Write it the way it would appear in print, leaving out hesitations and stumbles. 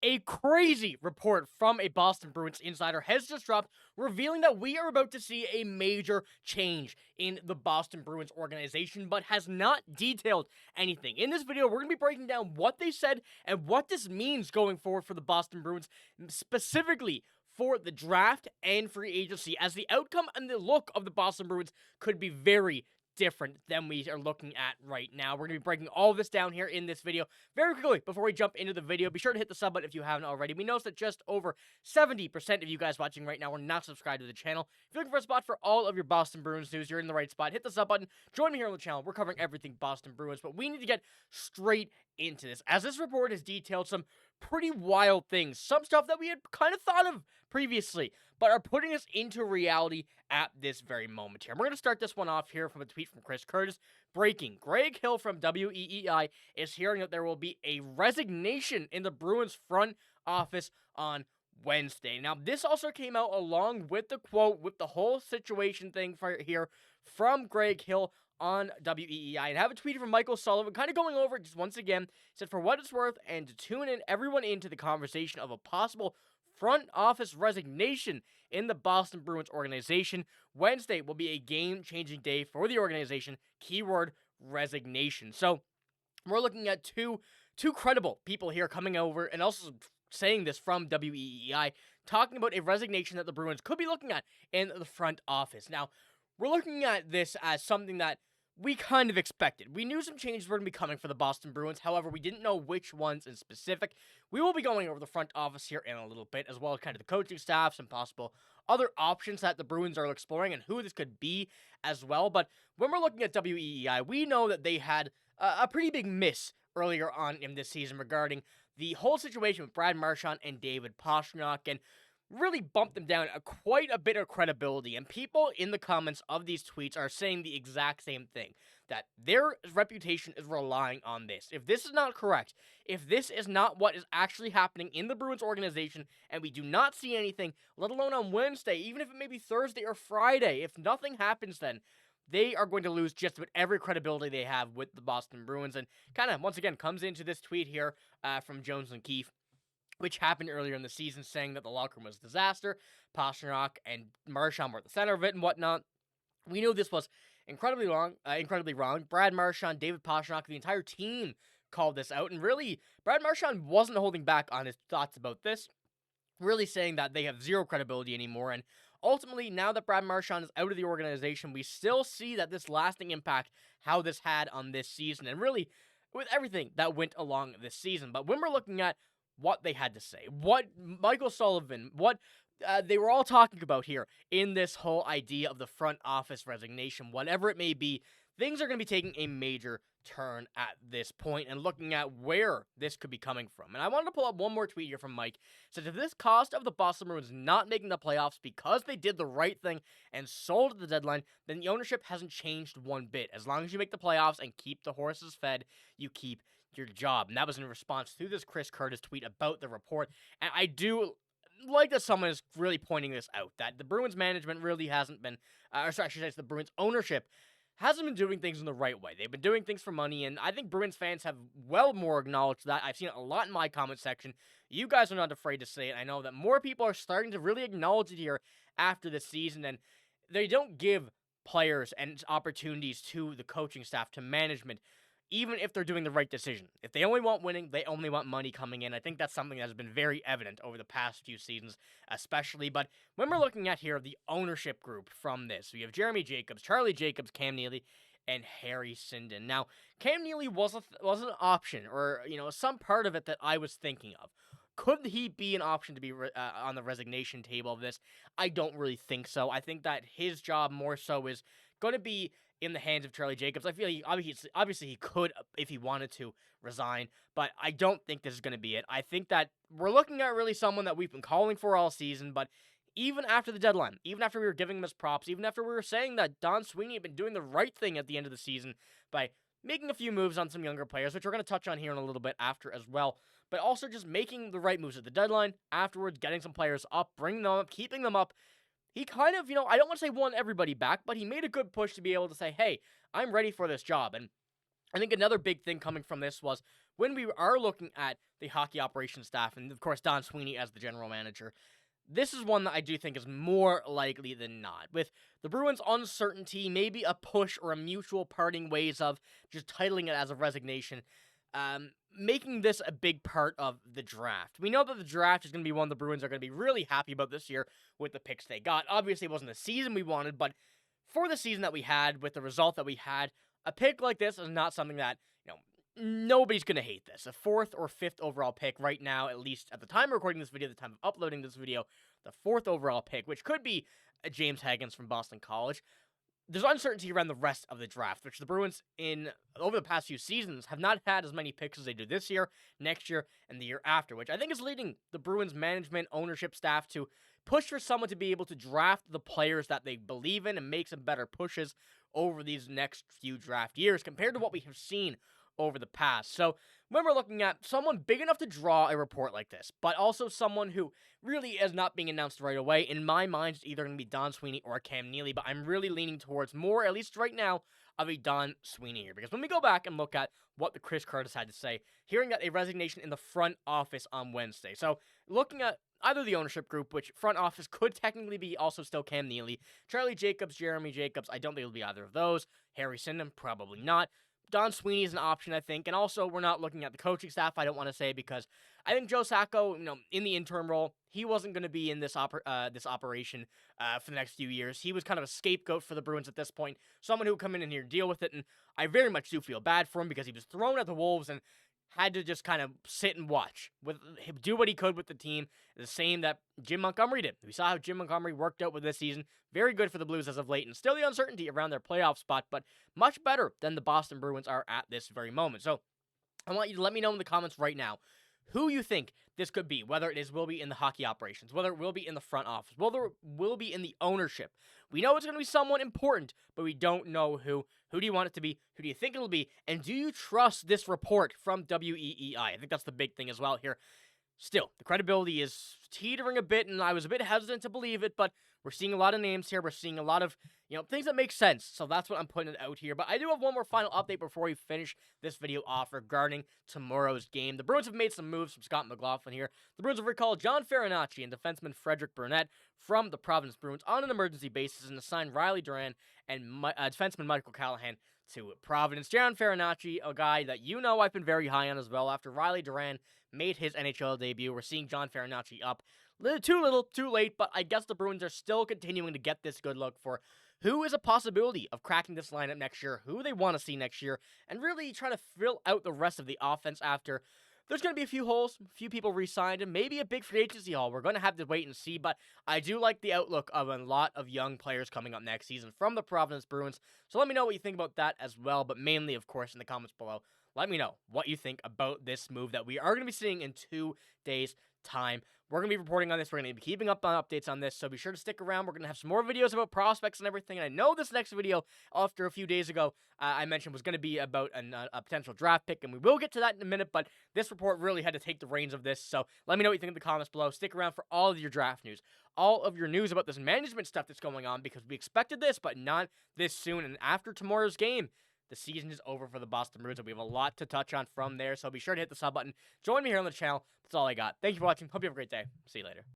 A crazy report from a Boston Bruins insider has just dropped, revealing that we are about to see a major change in the Boston Bruins organization, but has not detailed anything. In this video, we're going to be breaking down what they said and what this means going forward for the Boston Bruins, specifically for the draft and free agency, as the outcome and the look of the Boston Bruins could be very different than we are looking at right now. We're going to be breaking all of this down here in this video. Very quickly, before we jump into the video, be sure to hit the sub button if you haven't already. We noticed that just over 70% of you guys watching right now are not subscribed to the channel. If you're looking for a spot for all of your Boston Bruins news, you're in the right spot. Hit the sub button. Join me here on the channel. We're covering everything Boston Bruins, but we need to get straight into this, as this report has detailed some pretty wild things, some stuff that we had kind of thought of previously, but are putting us into reality at this very moment here. And we're going to start this one off here from a tweet from Chris Curtis. Breaking: Greg Hill from WEEI is hearing that there will be a resignation in the Bruins front office on Wednesday. Now, this also came out along with the quote, with the whole situation thing here from Greg Hill on WEEI, and have a tweet from Michael Sullivan kind of going over it just once again. Said, for what it's worth, and to tune in everyone into the conversation of a possible front office resignation in the Boston Bruins organization, Wednesday will be a game-changing day for the organization. Keyword: resignation. So we're looking at two credible people here coming over and also saying this from WEEI, talking about a resignation that the Bruins could be looking at in the front office. Now, we're looking at this as something that we kind of expected. We knew some changes were going to be coming for the Boston Bruins. However, we didn't know which ones in specific. We will be going over the front office here in a little bit, as well as kind of the coaching staff, some possible other options that the Bruins are exploring, and who this could be as well. But when we're looking at WEEI, we know that they had a pretty big miss earlier on in this season regarding the whole situation with Brad Marchand and David Pastrnak, and really bumped them down quite a bit of credibility. And people in the comments of these tweets are saying the exact same thing, that their reputation is relying on this. If this is not correct, if this is not what is actually happening in the Bruins organization, and we do not see anything, let alone on Wednesday, even if it may be Thursday or Friday, if nothing happens then, they are going to lose just about every credibility they have with the Boston Bruins. And kind of, once again, comes into this tweet here from Jones and Keefe, which happened earlier in the season, saying that the locker room was a disaster. Pastrnak and Marchand were at the center of it and whatnot. We knew this was incredibly wrong. Brad Marchand, David Pastrnak, the entire team called this out. And really, Brad Marchand wasn't holding back on his thoughts about this, really saying that they have zero credibility anymore. And ultimately, now that Brad Marchand is out of the organization, we still see that this lasting impact, how this had on this season, and really with everything that went along this season. But when we're looking at what they had to say, what Michael Sullivan, what they were all talking about here in this whole idea of the front office resignation, whatever it may be, things are going to be taking a major turn at this point, and looking at where this could be coming from. And I wanted to pull up one more tweet here from Mike. It says, if this cost of the Boston Bruins not making the playoffs because they did the right thing and sold at the deadline, then the ownership hasn't changed one bit. As long as you make the playoffs and keep the horses fed, you keep your job. And that was in response to this Chris Curtis tweet about the report. And I do like that someone is really pointing this out, that the Bruins management really hasn't been, I should say it's the Bruins ownership, hasn't been doing things in the right way. They've been doing things for money, and I think Bruins fans have well more acknowledged that. I've seen it a lot in my comment section. You guys are not afraid to say it. I know that more people are starting to really acknowledge it here after this season, and they don't give players and opportunities to the coaching staff, to management, even if they're doing the right decision. If they only want winning, they only want money coming in. I think that's something that has been very evident over the past few seasons, especially. But when we're looking at here the ownership group from this, we have Jeremy Jacobs, Charlie Jacobs, Cam Neely, and Harry Sinden. Now, Cam Neely was an option, or some part of it that I was thinking of. Could he be an option to be on the resignation table of this? I don't really think so. I think that his job more so is going to be in the hands of Charlie Jacobs. I feel obviously he could, if he wanted to, resign, but I don't think this is going to be it. I think that we're looking at really someone that we've been calling for all season, but even after the deadline, even after we were giving him his props, even after we were saying that Don Sweeney had been doing the right thing at the end of the season by making a few moves on some younger players, which we're going to touch on here in a little bit after as well, but also just making the right moves at the deadline, afterwards getting some players up, bringing them up, keeping them up. He kind of, I don't want to say won everybody back, but he made a good push to be able to say, hey, I'm ready for this job. And I think another big thing coming from this was when we are looking at the hockey operations staff, and of course Don Sweeney as the general manager, this is one that I do think is more likely than not. With the Bruins' uncertainty, maybe a push or a mutual parting ways of just titling it as a resignation, making this a big part of the draft. We know that the draft is going to be one the Bruins are going to be really happy about this year with the picks they got. Obviously, it wasn't the season we wanted, but for the season that we had, with the result that we had, a pick like this is not something that, nobody's going to hate this. A 4th or 5th overall pick right now, at least at the time of recording this video, the time of uploading this video, the 4th overall pick, which could be a James Higgins from Boston College. There's uncertainty around the rest of the draft, which the Bruins over the past few seasons have not had as many picks as they do this year, next year, and the year after, which I think is leading the Bruins management, ownership staff to push for someone to be able to draft the players that they believe in and make some better pushes over these next few draft years compared to what we have seen over the past. So when we're looking at someone big enough to draw a report like this, but also someone who really is not being announced right away, in my mind, it's either going to be Don Sweeney or Cam Neely, but I'm really leaning towards more, at least right now, of a Don Sweeney here. Because when we go back and look at what the Chris Curtis had to say, hearing that a resignation in the front office on Wednesday. So looking at either the ownership group, which front office could technically be also still Cam Neely, Charlie Jacobs, Jeremy Jacobs, I don't think it'll be either of those. Harry Syndham, probably not. Don Sweeney is an option, I think. And also, we're not looking at the coaching staff, I don't want to say, because I think Joe Sacco, in the interim role, he wasn't going to be in this operation for the next few years. He was kind of a scapegoat for the Bruins at this point, someone who would come in here and deal with it, and I very much do feel bad for him because he was thrown at the Wolves and had to just kind of sit and watch, do what he could with the team, the same that Jim Montgomery did. We saw how Jim Montgomery worked out with this season. Very good for the Blues as of late, and still the uncertainty around their playoff spot, but much better than the Boston Bruins are at this very moment. So I want you to let me know in the comments right now who you think this could be, whether it will be in the hockey operations, whether it will be in the front office, whether it will be in the ownership. We know it's going to be someone important, but we don't know who. Who do you want it to be? Who do you think it'll be? And do you trust this report from WEEI? I think that's the big thing as well here. Still, the credibility is teetering a bit, and I was a bit hesitant to believe it, but we're seeing a lot of names here. We're seeing a lot of, things that make sense. So that's what I'm putting it out here. But I do have one more final update before we finish this video off regarding tomorrow's game. The Bruins have made some moves from Scott McLaughlin here. The Bruins have recalled John Farinacci and defenseman Frederick Burnett from the Providence Bruins on an emergency basis and assigned Riley Duran and defenseman Michael Callahan to Providence. John Farinacci, a guy that I've been very high on as well. After Riley Duran made his NHL debut, we're seeing John Farinacci up. Too little, too late, but I guess the Bruins are still continuing to get this good look for who is a possibility of cracking this lineup next year, who they want to see next year, and really try to fill out the rest of the offense after there's going to be a few holes, a few people re-signed, and maybe a big free agency haul. We're going to have to wait and see, but I do like the outlook of a lot of young players coming up next season from the Providence Bruins. So let me know what you think about that as well, but mainly, of course, in the comments below, let me know what you think about this move that we are going to be seeing in 2 days' time. We're going to be reporting on this. We're going to be keeping up on updates on this, so be sure to stick around. We're going to have some more videos about prospects and everything, and I know this next video, after a few days ago, I mentioned was going to be about a potential draft pick, and we will get to that in a minute, but this report really had to take the reins of this, so let me know what you think in the comments below. Stick around for all of your draft news, all of your news about this management stuff that's going on, because we expected this, but not this soon, and after tomorrow's game, the season is over for the Boston Bruins, and we have a lot to touch on from there, so be sure to hit the sub button. Join me here on the channel. That's all I got. Thank you for watching. Hope you have a great day. See you later.